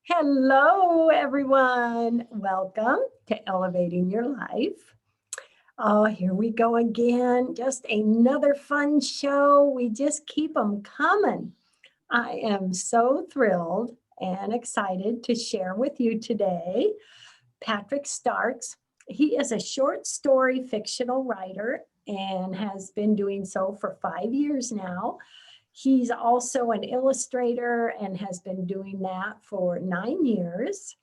Hello, everyone. Welcome to Elevating Your Life. Oh, here we go again. Just another fun show. We just keep them coming. I am so thrilled and excited to share with you today Patrick Starks. He is a short story fictional writer and has been doing so for 5 years now. He's also an illustrator and has been doing that for 9 years.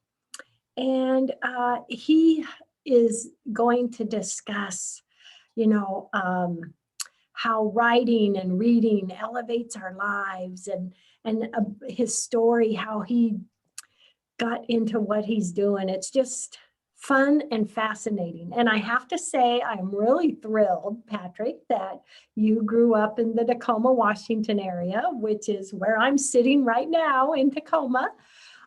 And he is going to discuss, you know, how writing and reading elevates our lives and his story, how he got into what he's doing. It's just fun and fascinating. And I have to say, I'm really thrilled, Patrick, that you grew up in the Tacoma, Washington area, which is where I'm sitting right now in Tacoma.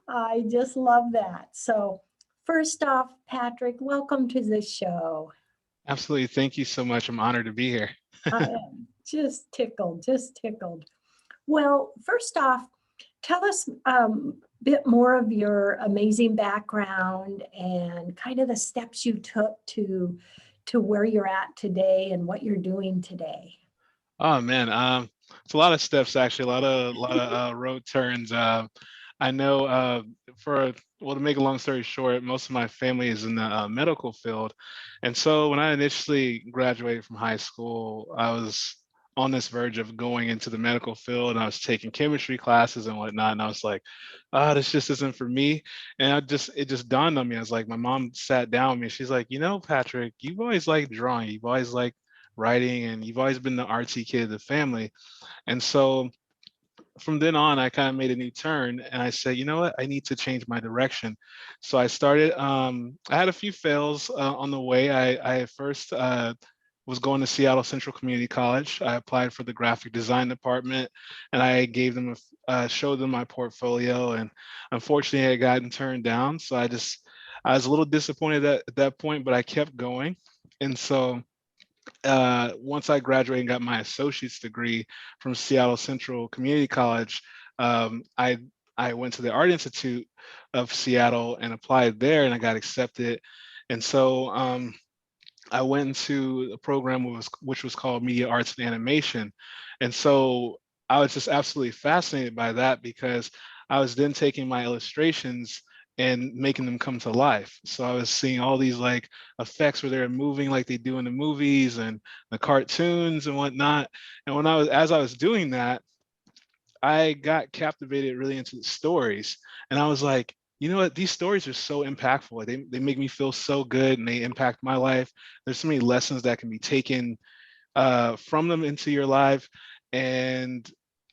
I just love that. So, first off, Patrick, welcome to the show. Absolutely. Thank you so much. I'm honored to be here. I am just tickled, just tickled. Well, first off, tell us a bit more of your amazing background and kind of the steps you took to where you're at today and what you're doing today. Oh man, it's a lot of steps actually, a lot of road turns. I know for well, to make a long story short, most of my family is in the medical field, and so when I initially graduated from high school, I was on this verge of going into the medical field, and I was taking chemistry classes and whatnot, and I was like, "Ah, this just isn't for me." And it just dawned on me. I was like, my mom sat down with me, and she's like, Patrick, you've always liked drawing, you've always liked writing, and you've always been the artsy kid of the family. And so from then on, I kind of made a new turn and I said, you know what, I need to change my direction. So I started, I had a few fails on the way. I first was going to Seattle Central Community College. I applied for the graphic design department and I gave them showed them my portfolio, and unfortunately I had gotten turned down. So I was a little disappointed at that point, but I kept going. And so once I graduated and got my associate's degree from Seattle Central Community College, um, I I went to the Art Institute of Seattle and applied there, and I got accepted. And so I went into a program which was called Media Arts and Animation, and so I was just absolutely fascinated by that because I was then taking my illustrations and making them come to life. So I was seeing all these like effects where they're moving like they do in the movies and the cartoons and whatnot. And as I was doing that, I got captivated really into the stories. And I was like, you know what? These stories are so impactful. Like, they make me feel so good and they impact my life. There's so many lessons that can be taken from them into your life. And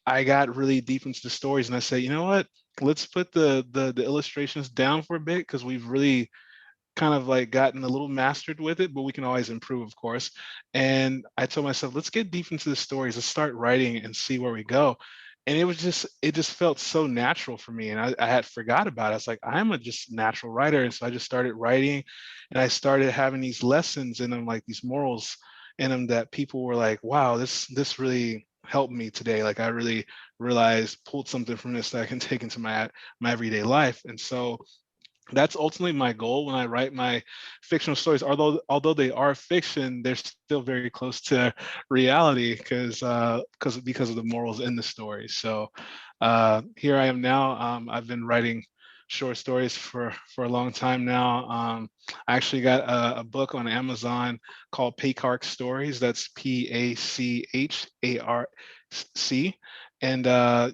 I got really deep into the stories and I said, you know what? Let's put the illustrations down for a bit because we've really kind of like gotten a little mastered with it, but we can always improve, of course. And I told myself, let's get deep into the stories. Let's start writing and see where we go. And it just felt so natural for me. And I had forgot about it. I was like, I'm a just natural writer. And so I just started writing and I started having these lessons in them, like these morals in them that people were like, wow, this really helped me today. Like I really realized, pulled something from this that I can take into my everyday life. And so that's ultimately my goal when I write my fictional stories. Although they are fiction, they're still very close to reality because of the morals in the story. So here I am now. I've been writing short stories for a long time now. I actually got a book on Amazon called Paycarc Stories. That's Pacharc, and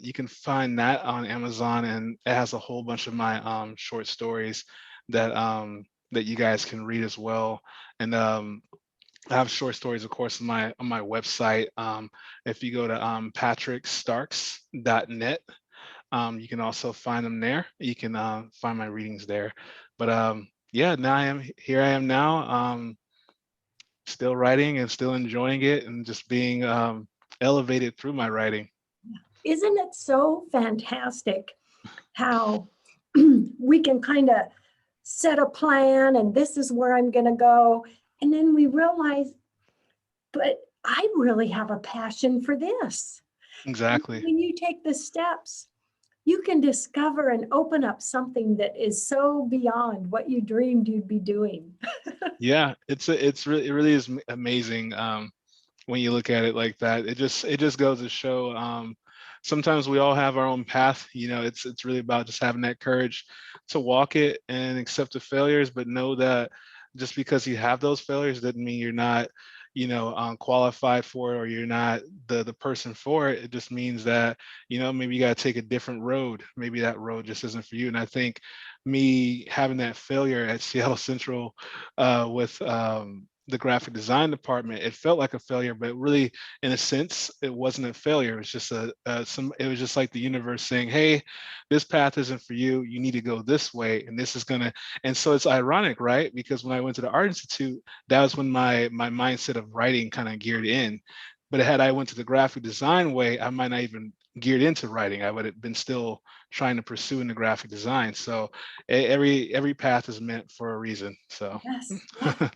you can find that on Amazon, and it has a whole bunch of my short stories that you guys can read as well. And I have short stories, of course, on my website. If you go to patrickstarks.net, you can also find them there. You can find my readings there. But yeah, now I am now, still writing and still enjoying it, and just being elevated through my writing. Isn't it so fantastic how we can kind of set a plan and this is where I'm going to go. And then we realize, but I really have a passion for this. And Exactly. when you take the steps, you can discover and open up something that is so beyond what you dreamed you'd be doing. Yeah, it's really, it really is amazing. When you look at it like that. It just goes to show, sometimes we all have our own path. It's really about just having that courage to walk it and accept the failures, but know that just because you have those failures doesn't mean you're not, qualified for it, or you're not the person for it. It just means that, maybe you got to take a different road. Maybe that road just isn't for you. And I think me having that failure at Seattle Central, with the graphic design department, it felt like a failure, but really, in a sense, it wasn't a failure. It was just it was just like the universe saying, "Hey, this path isn't for you. You need to go this way, and this is gonna." And so it's ironic, right? Because when I went to the Art Institute, that was when my mindset of writing kind of geared in. But had I went to the graphic design way, I might not even geared into writing. I would have been still trying to pursue in the graphic design. So every path is meant for a reason. So Yes, yes.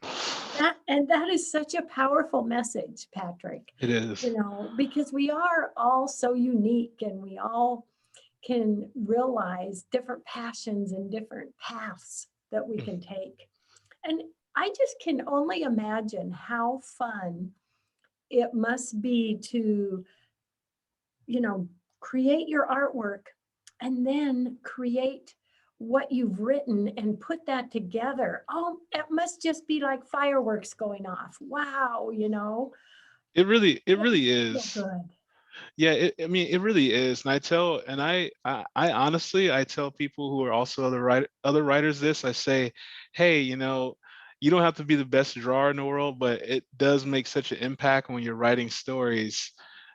That is such a powerful message, Patrick. it is. Because we are all so unique and we all can realize different passions and different paths that we can take. And I just can only imagine how fun it must be to, you know, create your artwork and then create what you've written and put that together. Oh, it must just be like fireworks going off. Wow. It really Feel is. good. Yeah, I mean, it really is. And I tell, and I honestly, I tell people who are also other writers this. I say, hey, you don't have to be the best drawer in the world, but it does make such an impact when you're writing stories,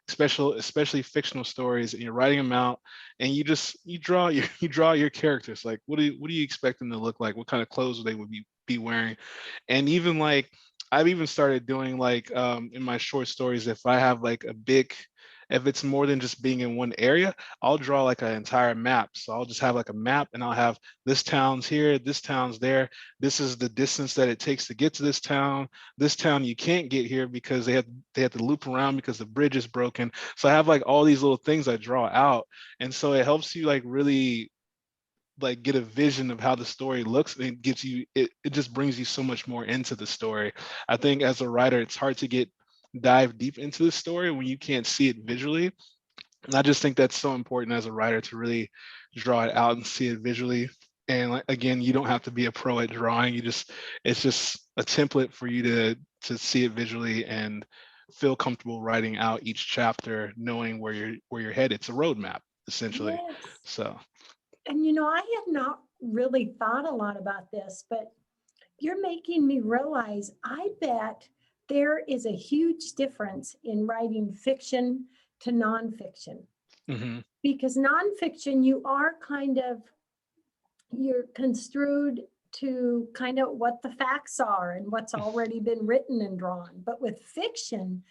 especially fictional stories, and you're writing them out, and you draw your you draw your characters. Like, what do you expect them to look like? What kind of clothes they would be wearing? And even like, I've even started doing like, in my short stories, if I have like a big, if it's more than just being in one area, I'll draw like an entire map. So I'll just have like a map, and I'll have this town's here, this town's there. This is the distance that it takes to get to this town. This town you can't get here because they have to loop around because the bridge is broken. So I have like all these little things I draw out. And so it helps you like really like get a vision of how the story looks, and it just brings you so much more into the story. I think as a writer, it's hard to dive deep into the story when you can't see it visually. And I just think that's so important as a writer to really draw it out and see it visually. And like, again, you don't have to be a pro at drawing. It's just a template for you to see it visually and feel comfortable writing out each chapter, knowing where you're headed. It's a roadmap essentially. Yes. So And I had not really thought a lot about this, but you're making me realize I bet there is a huge difference in writing fiction to nonfiction. mhm. Because nonfiction, you're construed to kind of what the facts are and what's already been written and drawn. But with fiction,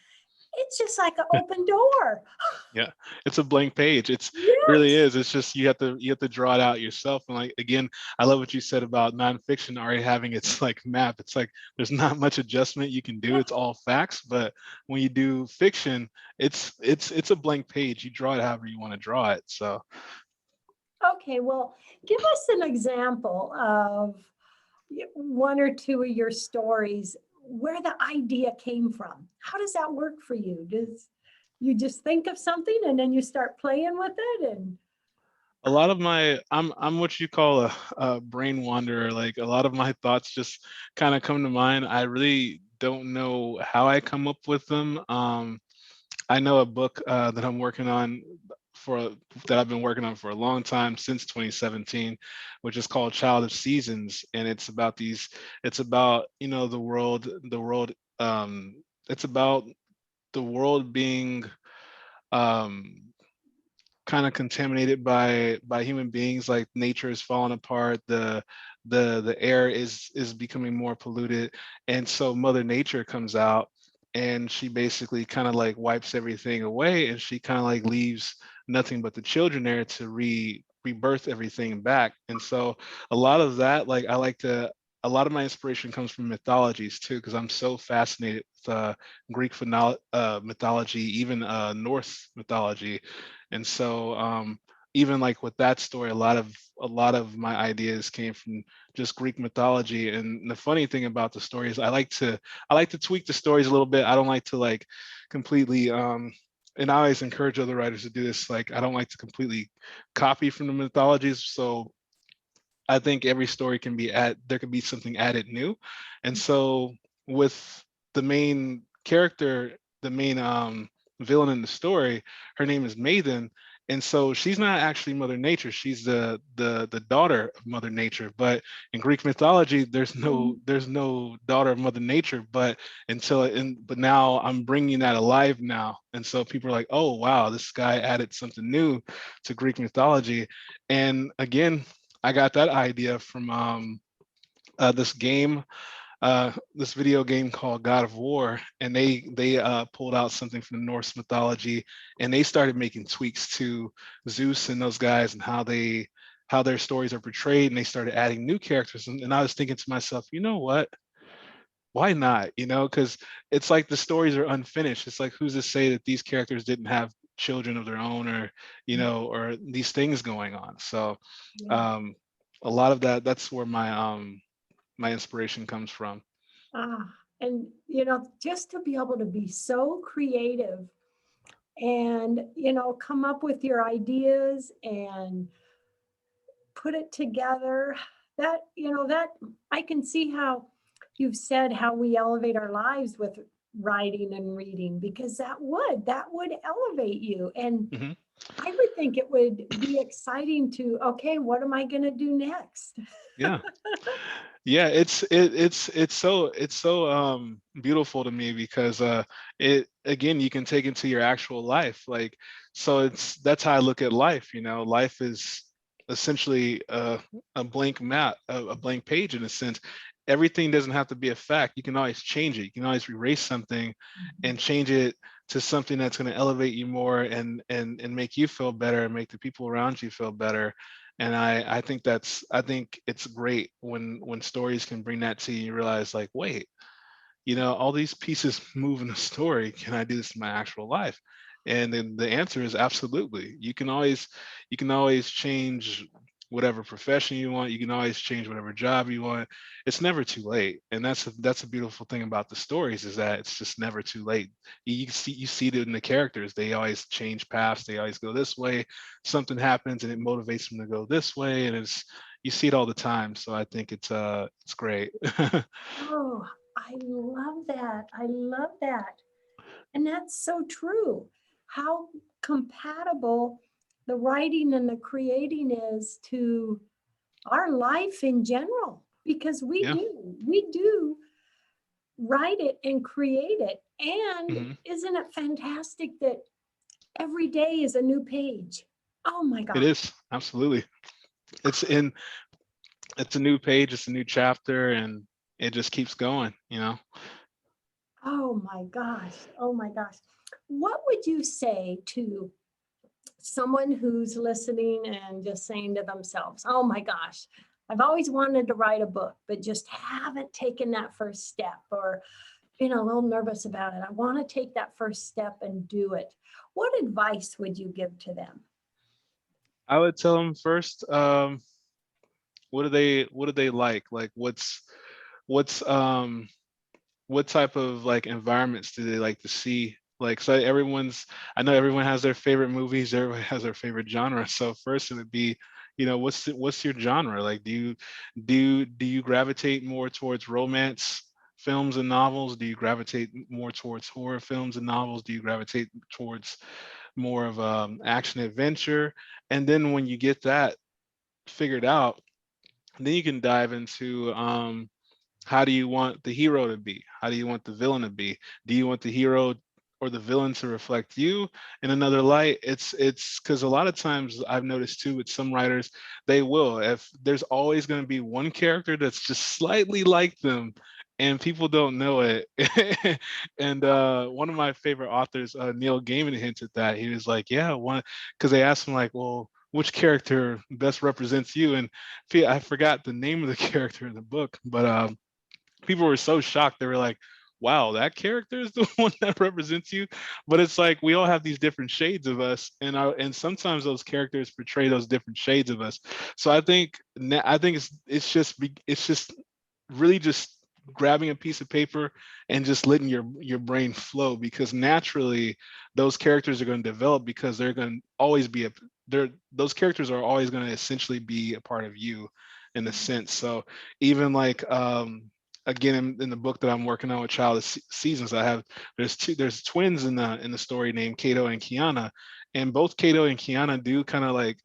it's just like an open door. Yeah, it's a blank page. It really Yes. is. It's just you have to draw it out yourself. And like again, I love what you said about nonfiction already having its like map. It's like there's not much adjustment you can do. Yeah. It's all facts. But when you do fiction, it's a blank page. You draw it however you want to draw it. So Okay, well, give us an example of one or two of your stories where the idea came from. How does that work for you? Does you just think of something and then you start playing with it and a lot of my I'm what you call a brain wanderer. Like a lot of my thoughts just kind of come to mind. I really don't know how I come up with them. I know a book that I'm working on for that I've been working on for a long time, since 2017, which is called Child of Seasons, and it's about the world. It's about the world being um, kind of contaminated by human beings. Like nature is falling apart, the air is becoming more polluted, and so Mother Nature comes out, and she basically kind of like wipes everything away, and she kind of like leaves nothing but the children there to rebirth everything back. And so a lot of that, like a lot of my inspiration comes from mythologies too, because I'm so fascinated with Greek mythology, even Norse mythology. And so even like with that story, a lot of my ideas came from just Greek mythology. And the funny thing about the story is I like to tweak the stories a little bit. I don't like to like completely and I always encourage other writers to do this. Like I don't like to completely copy from the mythologies. So I think every story can be there can be something added new. And so with the main character, the main villain in the story, her name is Maiden. And so she's not actually Mother Nature. She's the daughter of Mother Nature. But in Greek mythology, there's no Mhm. there's no daughter of Mother Nature. But now I'm bringing that alive now. And so people are like, oh wow, this guy added something new to Greek mythology. And again, I got that idea from this video game called God of War, and they pulled out something from the Norse mythology, and they started making tweaks to Zeus and those guys and how their stories are portrayed, and they started adding new characters. And I was thinking to myself, you know what? Why not? Because it's like the stories are unfinished. It's like who's to say that these characters didn't have children of their own, or these things going on. So Yeah. um, a lot of that's where my inspiration comes from. Ah, and just to be able to be so creative and, come up with your ideas and put it together, that I can see how you've said how we elevate our lives with writing and reading, because that would elevate you. And Hmm. I would think it would be exciting to, okay, what am I going to do next? Yeah. Yeah, it's so beautiful to me because it again, you can take into your actual life. Like, so that's how I look at life. Life is essentially a blank map, a blank page in a sense. Everything doesn't have to be a fact. You can always change it. You can always erase something and change it to something that's going to elevate you more and make you feel better and make the people around you feel better. And I think it's great when stories can bring that to you. You realize, like, wait, all these pieces move in a story. Can I do this in my actual life? And then the answer is absolutely. You can always change whatever profession you want. You can always change whatever job you want. It's never too late. And that's a beautiful thing about the stories, is that it's just never too late. You see it in the characters. They always change paths. They always go this way. Something happens and it motivates them to go this way. And you see it all the time. So I think it's great. Oh, I love that. I love that. And that's so true. How compatible the writing and the creating is to our life in general, because we Yeah. do, we do write it and create it. And Hmm. isn't it fantastic that every day is a new page? Oh my It gosh. is absolutely. It's a new page, it's a new chapter, and it just keeps going. Oh my gosh. Oh my gosh. What would you say to someone who's listening and just saying to themselves, oh my gosh, I've always wanted to write a book, but just haven't taken that first step, or a little nervous about it. I want to take that first step and do it. What advice would you give to them? I would tell them first, what do they like? Like what's what type of like environments do they like to see? Like, so I know everyone has their favorite movies, everyone has their favorite genre. So first it would be, what's your genre? Like, do you gravitate more towards romance films and novels? Do you gravitate more towards horror films and novels? Do you gravitate towards more of action adventure? And then when you get that figured out, then you can dive into how do you want the hero to be? How do you want the villain to be? Do you want the hero or the villain to reflect you in another light? It's because a lot of times I've noticed too with some writers, they will, if there's always going to be one character that's just slightly like them and people don't know it. And one of my favorite authors, Neil Gaiman, hinted that. He was like, yeah, one, because they asked him like, well, which character best represents you? And I forgot the name of the character in the book, but people were so shocked. They were like, wow, that character is the one that represents you. But it's like we all have these different shades of us, and sometimes those characters portray those different shades of us. So I think it's just really just grabbing a piece of paper and just letting your brain flow, because naturally those characters are going to develop, because they're going to always be a they're those characters are always going to essentially be a part of you in a sense. So even like again in the book that I'm working on with Child of Seasons, I have there's twins in the story named Kato and Kiana, and both Kato and Kiana do kind of like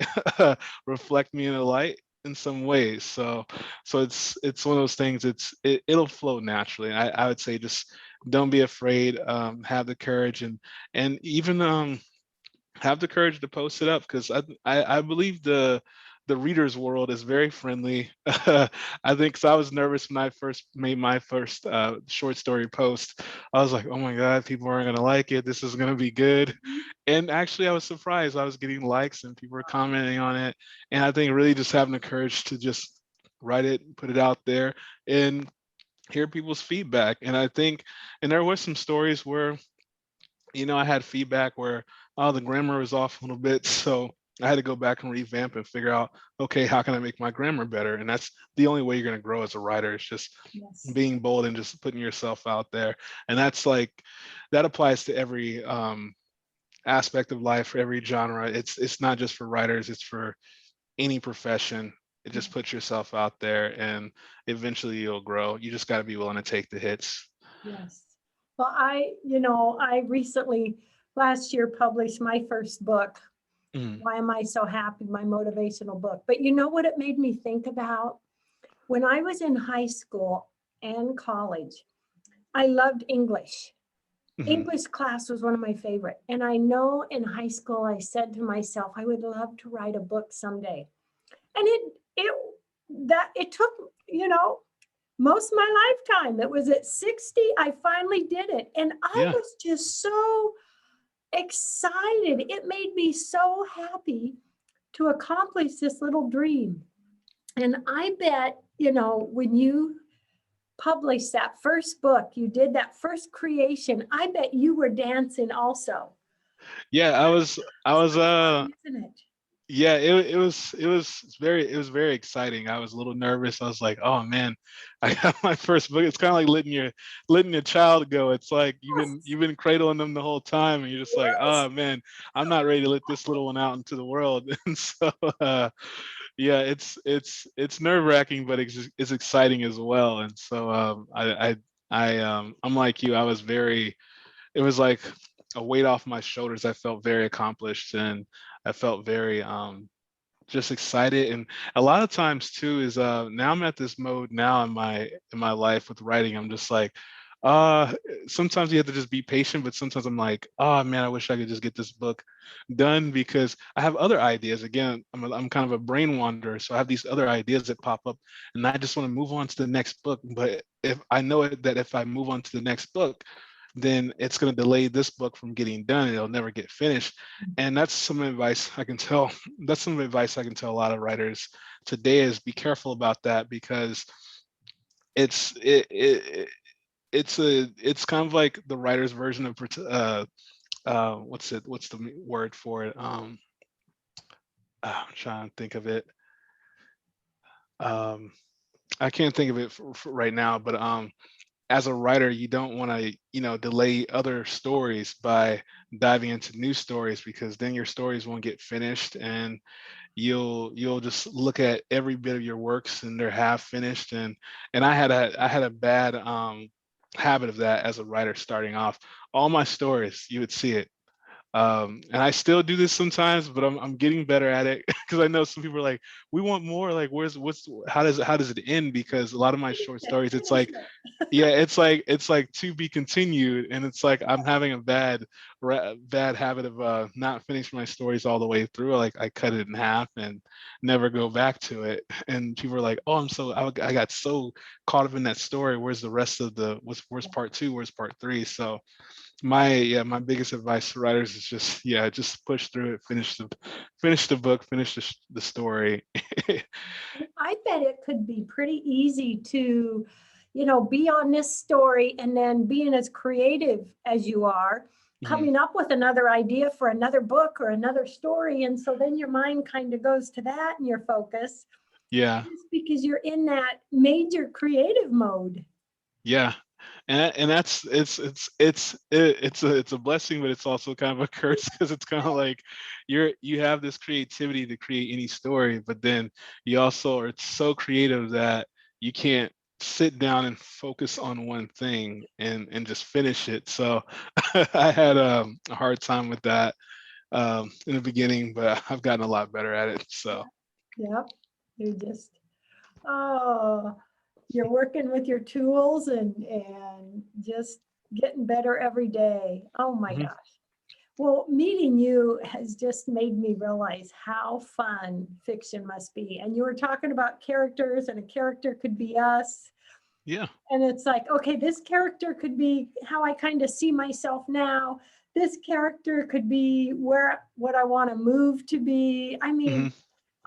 reflect me in a light in some ways. So it's one of those things. It'll flow naturally. I would say just don't be afraid. Have the courage, and even have the courage to post it up, because I believe the readers world is very friendly. I think, so I was nervous when I first made my first short story post. I was like, oh my god, people aren't going to like it, this is going to be good. And actually I was surprised. I was getting likes and people were commenting on it. And I think really just having the courage to just write it, put it out there, and hear people's feedback. And I think, and there were some stories where, I had feedback where, oh, the grammar was off a little bit. So I had to go back and revamp and figure out, okay, how can I make my grammar better? And that's the only way you're going to grow as a writer. It's just Yes. being bold and just putting yourself out there. And that's like, that applies to every aspect of life, for every genre. It's not just for writers, it's for any profession. It just puts yourself out there and eventually you'll grow. You just got to be willing to take the hits. Yes. Well, I recently, last year, published my first book. Mhm. Why Am I So Happy? My motivational book. But you know what it made me think about? When I was in high school and college, I loved English. Mhm. English class was one of my favorite. And I know in high school, I said to myself, I would love to write a book someday. And it took, you know, most of my lifetime. It was at 60, I finally did it. And I Yeah. was just so excited. It made me so happy to accomplish this little dream. And I bet, when you published that first book, you did that first creation, I bet you were dancing also. Yeah, I So was much fun, isn't it? yeah, it was very exciting. I was a little nervous. I was like, oh man, I got my first book. It's kind of like letting your child go. It's like Yes, you've been cradling them the whole time, and you're just like, yes. oh man, I'm not ready to let this little one out into the world. And so yeah, it's nerve wracking, but it's exciting as well. And so I'm like you. I was very, it was like a weight off my shoulders. I felt very accomplished, and I felt very just excited. And a lot of times too is now I'm at this mode now in my life with writing. I'm just like, uh sometimes you have to just be patient, but sometimes I'm like, oh man, I wish I could just get this book done, because I have other ideas. Again, I'm kind of a brain wanderer, so I have these other ideas that pop up, and I just want to move on to the next book. But if I know it, that if I move on to the next book, then it's going to delay this book from getting done, and it'll never get finished. And that's some advice I can tell. That's some advice I can tell a lot of writers today, is be careful about that, because it's it's kind of like the writer's version of what's the word for it, I'm trying to think of it. um I can't think of it for right now, but as a writer, you don't want to, delay other stories by diving into new stories, because then your stories won't get finished, and you'll just look at every bit of your works and they're half finished. And I had a bad habit of that as a writer starting off. All my stories, you would see it, and I still do this sometimes, but I'm getting better at it, because I know some people are like, we want more. Like, how does it end? Because a lot of my short stories, it's Finish like, it. yeah, it's like to be continued, and it's like I'm having a bad habit of not finishing my stories all the way through. Like I cut it in half and never go back to it. And people are like, "Oh, I got so caught up in that story. Where's the rest of where's part two? Where's part three?" So my biggest advice to writers is just, yeah, just push through it, finish the book, finish the story. I bet it could be pretty easy to, be on this story, and then being as creative as you are, Hmm. coming up with another idea for another book or another story. And so then your mind kind of goes to that and your focus, Yeah. just because you're in that major creative mode. Yeah. And that's it's a blessing, but it's also kind of a curse because it's kind of like you have this creativity to create any story, but then you also are so creative that you can't sit down and focus on one thing and just finish it. So I had a hard time with that in the beginning, but I've gotten a lot better at it. So Yep. You just, oh, you're working with your tools and just getting better every day. Oh my mhm. gosh. Well, meeting you has just made me realize how fun fiction must be. And you were talking about characters, and a character could be us. Yeah. And it's like, okay, this character could be how I kind of see myself now. This character could be where what I want to move to be. I Hmm. mean,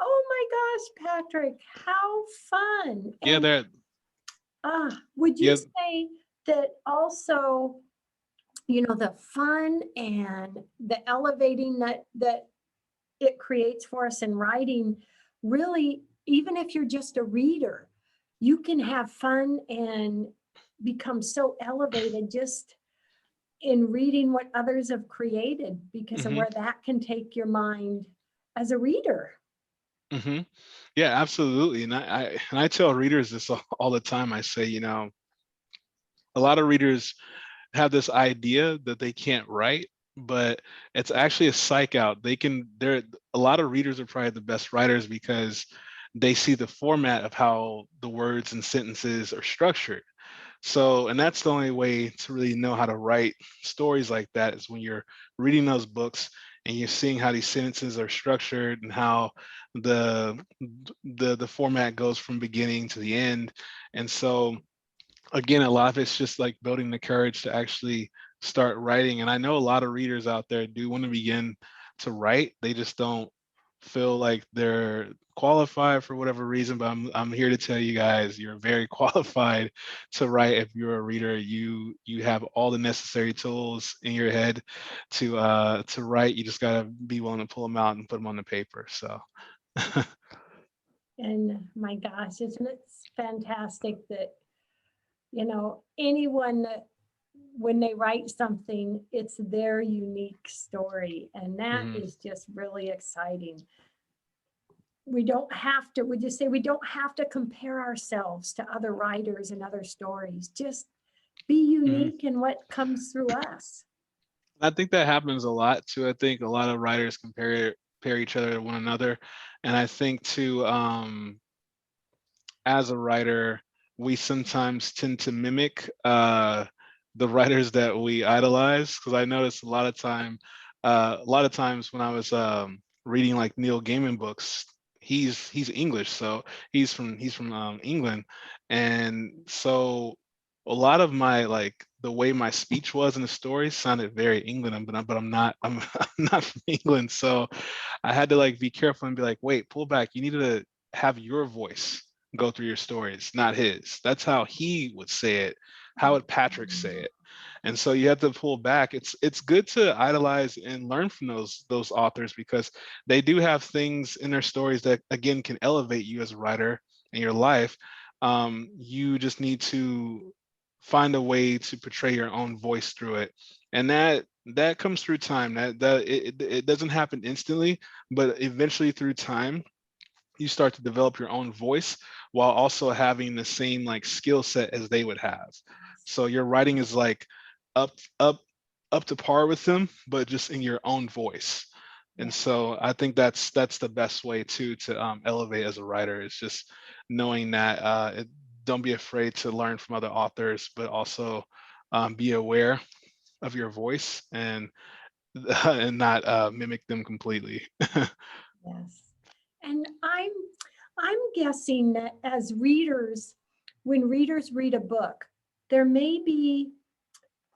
oh my gosh, Patrick, how fun. Yeah, And that would you yeah. say that also, the fun and the elevating that it creates for us in writing, really, even if you're just a reader, you can have fun and become so elevated just in reading what others have created, because of Hmm. where that can take your mind as a reader. Hmm. Yeah, absolutely. And I tell readers this all the time. I say, a lot of readers have this idea that they can't write, but it's actually a psych out. There a lot of readers are probably the best writers because they see the format of how the words and sentences are structured. So, and that's the only way to really know how to write stories like that is when you're reading those books and you're seeing how these sentences are structured and how the the format goes from beginning to the end. And so again, a lot of it's just like building the courage to actually start writing. And I know a lot of readers out there do want to begin to write. They just don't feel like they're qualified for whatever reason. But I'm here to tell you guys, you're very qualified to write. If you're a reader, you have all the necessary tools in your head to write. You just gotta be willing to pull them out and put them on the paper. So And my gosh, isn't it fantastic that, anyone that when they write something, it's their unique story. And that mhm, is just really exciting. We don't have to, would you say we don't have to compare ourselves to other writers and other stories? Just be mhm. unique in what comes through us. I think that happens a lot too. I think a lot of writers compare each other to one another, and I think too, as a writer, we sometimes tend to mimic the writers that we idolize. Because I noticed a lot of times when I was reading like Neil Gaiman books, he's English, so he's from England, and so a lot of my like the way my speech was in the story sounded very England, but I'm not I'm not from England, so I had to like be careful and be like, wait, pull back. You need to have your voice go through your stories, not his. That's how he would say it. How would Patrick say it? And so you have to pull back. It's good to idolize and learn from those authors because they do have things in their stories that again can elevate you as a writer in your life. You just need to find a way to portray your own voice through it, and that comes through time. It doesn't happen instantly, but eventually through time you start to develop your own voice while also having the same like skill set as they would have. So your writing is like up up up to par with them, but just in your own voice. Yeah. And so I think that's the best way to elevate as a writer is just knowing that don't be afraid to learn from other authors, but also be aware of your voice and not mimic them completely. Yes. And I'm guessing that as readers, when readers read a book, there may be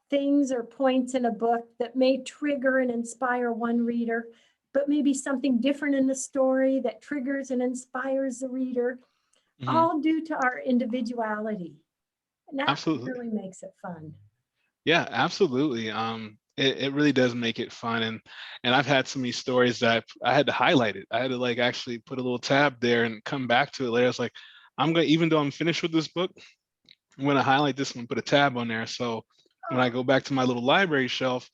things or points in a book that may trigger and inspire one reader, but maybe something different in the story that triggers and inspires the reader, Mhm. all due to our individuality. And that Absolutely. really makes it fun. Yeah, absolutely. It really does make it fun, and I've had so many stories that I had to highlight it. I had to like actually put a little tab there and come back to it later. It's like I'm gonna, even though I'm finished with this book, I'm gonna highlight this one, put a tab on there. So when I Oh, go back to my little library shelf,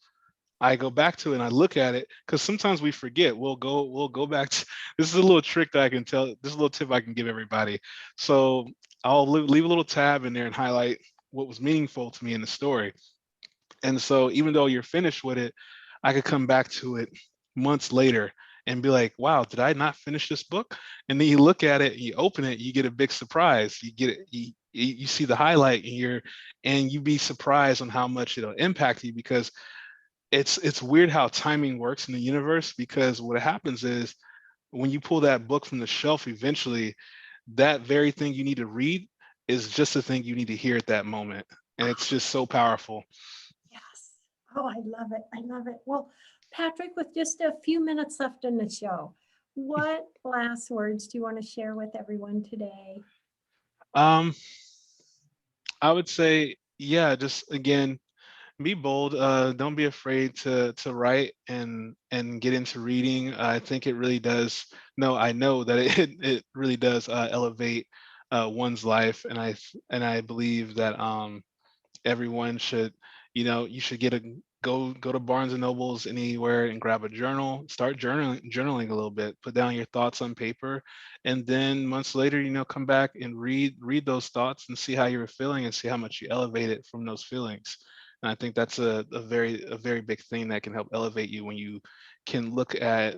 I go back to it and I look at it because sometimes we forget. We'll go back to this is a little trick that I can tell. This is a little tip I can give everybody. So I'll leave a little tab in there and highlight what was meaningful to me in the story. And so even though you're finished with it, I could come back to it months later and be like, wow, did I not finish this book? And then you look at it, you open it, you get a big surprise. You get it, you see the highlight and you be surprised on how much it'll impact you because it's weird how timing works in the universe because what happens is when you pull that book from the shelf eventually that very thing you need to read is just the thing you need to hear at that moment, and it's just so powerful. yes. Oh, I love it. I love it. Well, Patrick, with just a few minutes left in the show, what last words do you want to share with everyone today? um I would say, yeah, just again, be bold. Don't be afraid to write and get into reading. I think it really does. No, I know that it really does elevate one's life, and I believe that everyone should, you should go to Barnes and Nobles anywhere and grab a journal, start journaling a little bit, put down your thoughts on paper, and then months later, come back and read those thoughts and see how you were feeling and see how much you elevated from those feelings. And I think that's a very big thing that can help elevate you when you can look at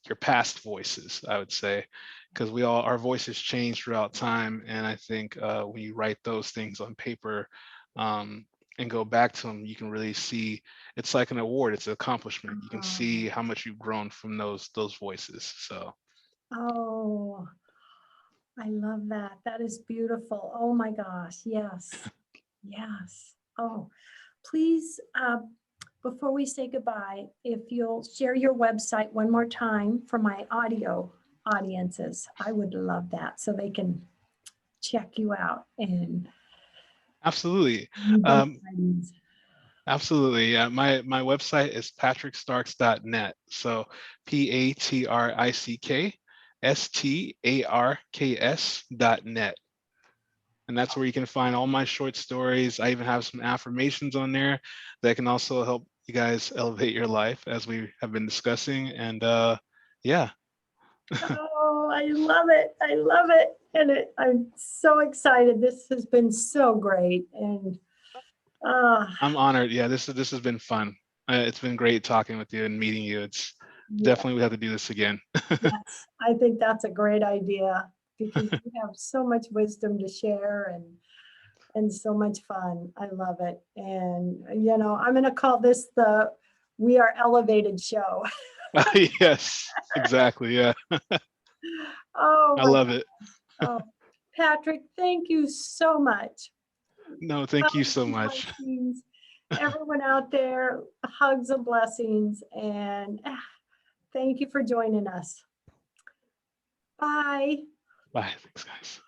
your past voices, I would say, because our voices change throughout time, and I think when you write those things on paper, um, and go back to them, you can really see it's like an award. It's an accomplishment. You can Oh, see how much you've grown from those voices. So oh, I love that. That is beautiful. Oh my gosh. Yes. Yes. Oh, please, before we say goodbye, if you'll share your website one more time for my audio audiences, I would love that so they can check you out and absolutely, read those um, writings. absolutely. My website is patrickstarks.net. So PATRICKSTARKS.net. And that's where you can find all my short stories. I even have some affirmations on there that can also help you guys elevate your life, as we have been discussing. And yeah, Oh, I love it. I love it. And I'm so excited. This has been so great. And uh, I'm honored. Yeah, this has been fun. It's been great talking with you and meeting you. It's yeah, definitely, we have to do this again. yes, I think that's a great idea because you have so much wisdom to share and so much fun. I love it. And I'm going to call this the We Are Elevated show. Yes, exactly. Yeah, Oh I my love God. it. Oh, Patrick, thank you so much. No, thank you Hugs so and much. blessings. Everyone out there, hugs and blessings. And thank you for joining us. Bye. Bye. Thanks, guys.